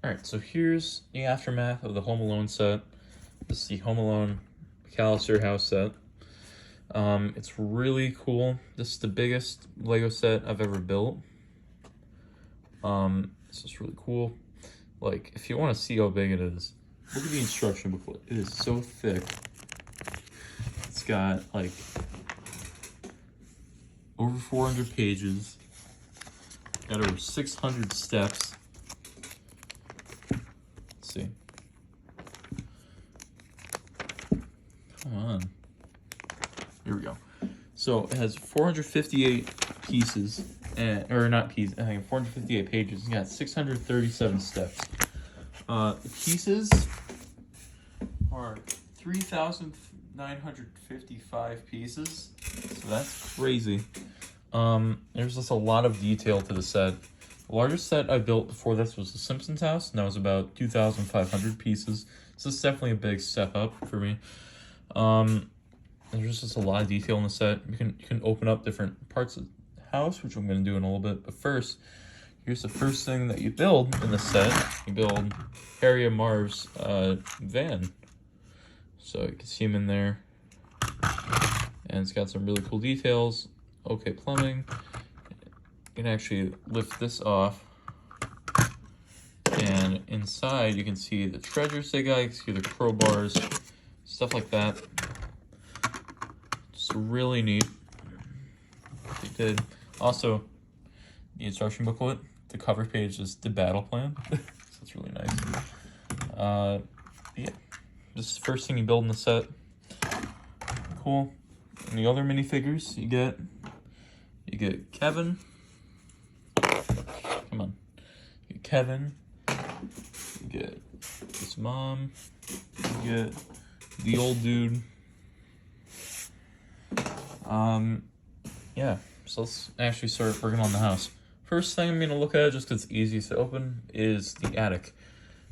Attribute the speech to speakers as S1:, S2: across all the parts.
S1: Alright, so here's the aftermath of the Home Alone set. This is the Home Alone McAllister house set. It's really cool. This is the biggest Lego set I've ever built. This is really cool. Like, if you want to see how big it is, look at the instruction booklet. It is so thick. It's got, like, over 400 pages. Got over 600 steps. Let's see. Come on. Here we go. So it has 458 pieces, or not pieces, I think 458 pages. It's got 637 steps. The pieces are 3,955 pieces, so that's crazy. There's just a lot of detail to the set. The largest set I built before this was the Simpsons house, and that was about 2,500 pieces. So it's definitely a big step up for me. There's just a lot of detail in the set. You can open up different parts of the house, which I'm going to do in a little bit. But first, here's the first thing that you build in the set. You build Harry and Marv's van. So you can see him in there. And it's got some really cool details. Okay, plumbing. You can actually lift this off. And inside, you can see the treasures they got. You can see the crowbars, stuff like that. Just really neat. They did. Also, the instruction booklet, the cover page is the battle plan. So it's really nice. Yeah, this is the first thing you build in the set. Cool. And the other minifigures you get Kevin. Come on. You get Kevin. You get his mom. You get the old dude. Yeah, so let's actually start working on the house. First thing I'm gonna look at, just because it's easiest to open, is the attic.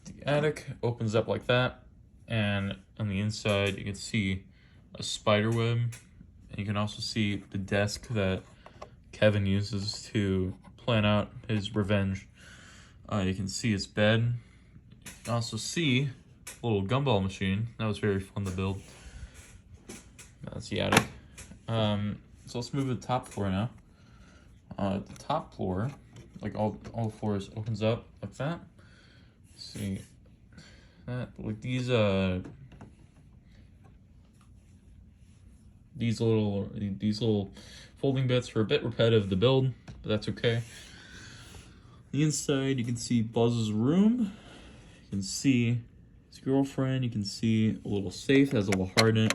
S1: The attic opens up like that, and on the inside you can see a spider web, and you can also see the desk that Kevin uses to plan out his revenge. You can see his bed. You can also see a little gumball machine. That was very fun to build. That's the attic. So let's move to the top floor now. The top floor, like all the floors, opens up like that. Let's see that, like these little folding bits are a bit repetitive to build, but that's okay. The inside, you can see Buzz's room. You can see his girlfriend. You can see a little safe that has a little heart in it.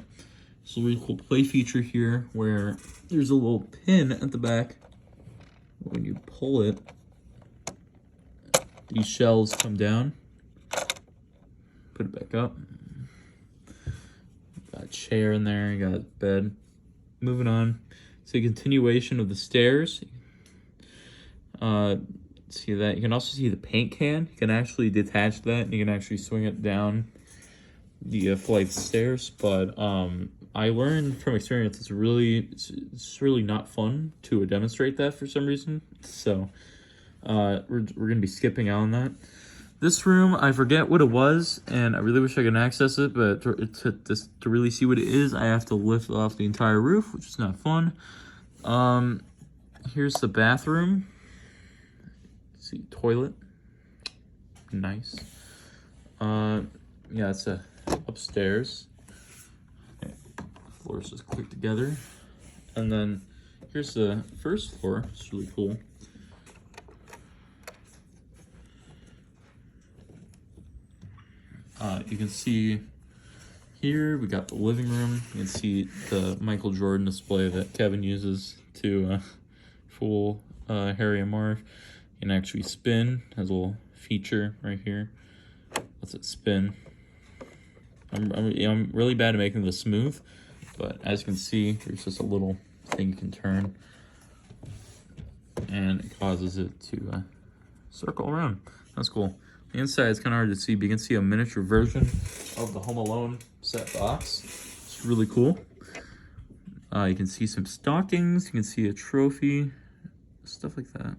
S1: It's a really cool play feature here where there's a little pin at the back. When you pull it, these shells come down. Put it back up. Got a chair in there, you got a bed. Moving on. It's a continuation of the stairs. See that? You can also see the paint can. You can actually detach that and you can actually swing it down the flight of stairs, but I learned from experience it's really not fun to demonstrate that for some reason. So we're gonna be skipping out on that. This room, I forget what it was, and I really wish I could access it, but to really see what it is, I have to lift off the entire roof, which is not fun. Here's the bathroom. See, toilet. Nice. Yeah, it's upstairs. Okay. Floors just click together. And then here's the first floor. It's really cool. You can see here we got the living room. You can see the Michael Jordan display that Kevin uses to fool Harry and Marv. You can actually spin. Has a little feature right here. Lets it spin. I'm really bad at making this smooth, but as you can see, there's just a little thing you can turn, and it causes it to circle around. That's cool. The inside is kind of hard to see, but you can see a miniature version of the Home Alone set box. It's really cool. You can see some stockings. You can see a trophy, stuff like that.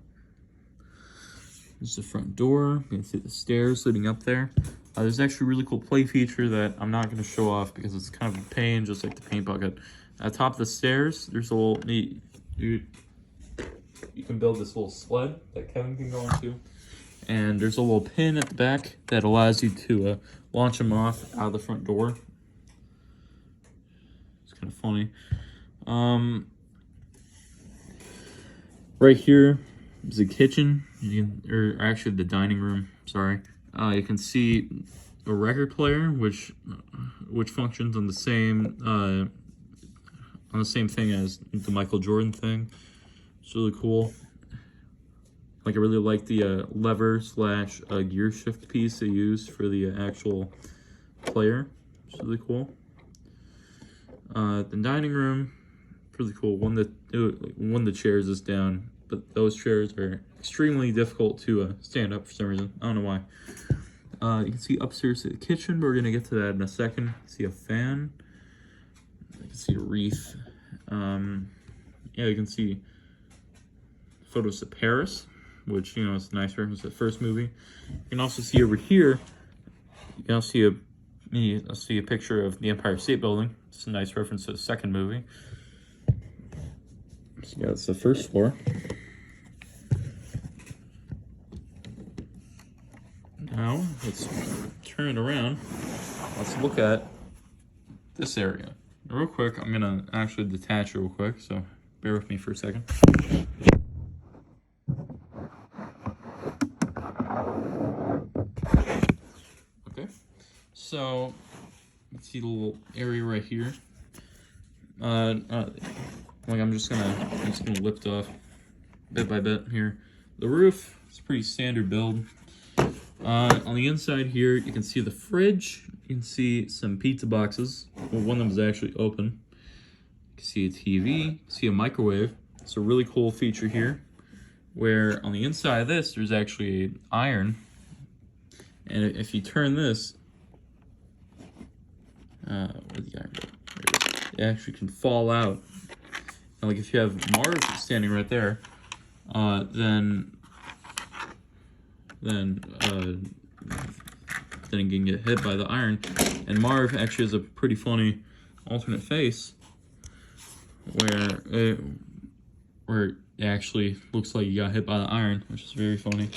S1: There's the front door. You can see the stairs leading up there. There's actually a really cool play feature that I'm not going to show off because it's kind of a pain, just like the paint bucket. At the top of the stairs, there's a little neat. You can build this little sled that Kevin can go into. And there's a little pin at the back that allows you to launch him off out of the front door. It's kind of funny. Right here is the kitchen, or actually the dining room. Sorry. You can see a record player, which functions on the same thing as the Michael Jordan thing. It's really cool. Like, I really like the lever slash gear shift piece they use for the actual player. It's really cool. The dining room, really cool. One of the chairs is down, but those chairs are extremely difficult to stand up for some reason. I don't know why. You can see upstairs to the kitchen, but we're gonna get to that in a second. You can see a fan. You can see a wreath. Yeah, you can see photos of Paris, which, you know, is a nice reference to the first movie. You can also see over here, you can also see a picture of the Empire State Building. It's a nice reference to the second movie. So yeah, it's the first floor. Now, let's turn it around. Let's look at this area. Real quick, I'm gonna actually detach real quick, so bear with me for a second. Okay, so let's see the little area right here. Like I'm just gonna lift off bit by bit here. The roof is pretty standard build. On the inside here, you can see the fridge. You can see some pizza boxes. Well, one of them is actually open. You can see a TV. You can see a microwave. It's a really cool feature here, where on the inside of this, there's actually an iron. And if you turn this, where'd the iron go? It actually can fall out. And like if you have Marv standing right there, then you can get hit by the iron. And Marv actually has a pretty funny alternate face where it actually looks like he got hit by the iron, which is very funny.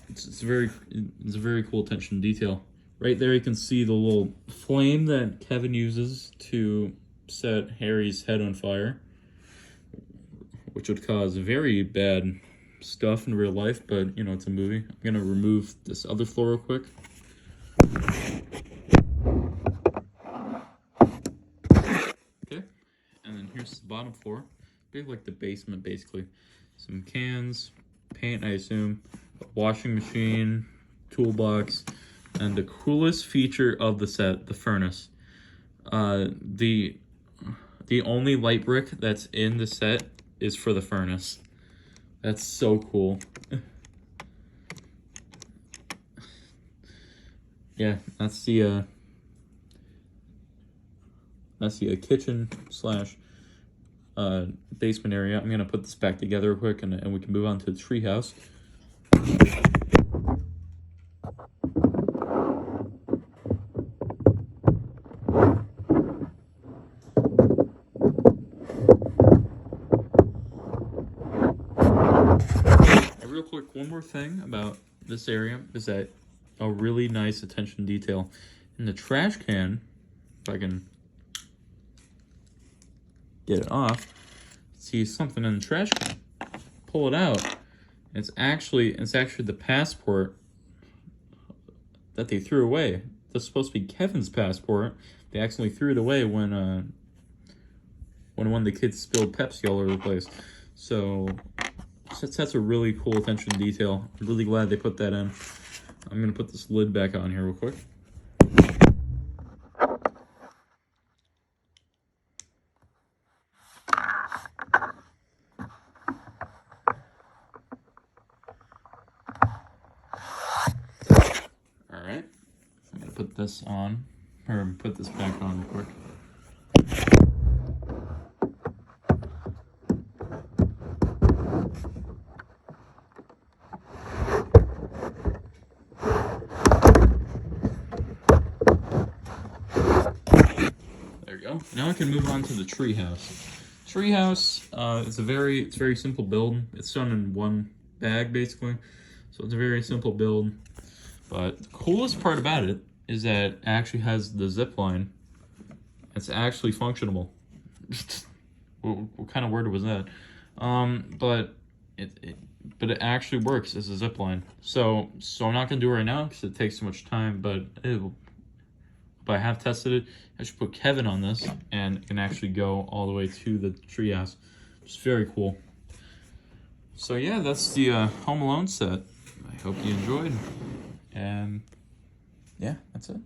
S1: It's a very cool attention to detail. Right there you can see the little flame that Kevin uses to set Harry's head on fire, which would cause very bad stuff in real life, but you know, it's a movie. I'm gonna remove this other floor real quick. Okay, and then here's the bottom floor. Big like the basement, basically. Some cans, paint, I assume, a washing machine, toolbox, and the coolest feature of the set, the furnace. The only light brick that's in the set is for the furnace. That's so cool. Yeah, that's the kitchen slash basement area. I'm gonna put this back together real quick, and we can move on to the treehouse. Real quick, one more thing about this area is that a really nice attention to detail in the trash can. If I can get it off, see something in the trash can. Pull it out. It's actually the passport that they threw away. That's supposed to be Kevin's passport. They accidentally threw it away when one of the kids spilled Pepsi all over the place. So that's a really cool attention to detail. I'm really glad they put that in. I'm going to put this lid back on here real quick. Alright. I'm going to put this on, or put this back on real quick. now I can move on to the treehouse. Treehouse, it's very simple build. It's done in one bag basically, so it's a very simple build. But the coolest part about it is that it actually has the zip line. It's actually functionable. what kind of word was that? But it actually works as a zip line. So I'm not gonna do it right now because it takes too much time. But I have tested it. I should put Kevin on this, and it can actually go all the way to the treehouse. It's very cool. So yeah, that's the Home Alone set. I hope you enjoyed, and yeah, that's it.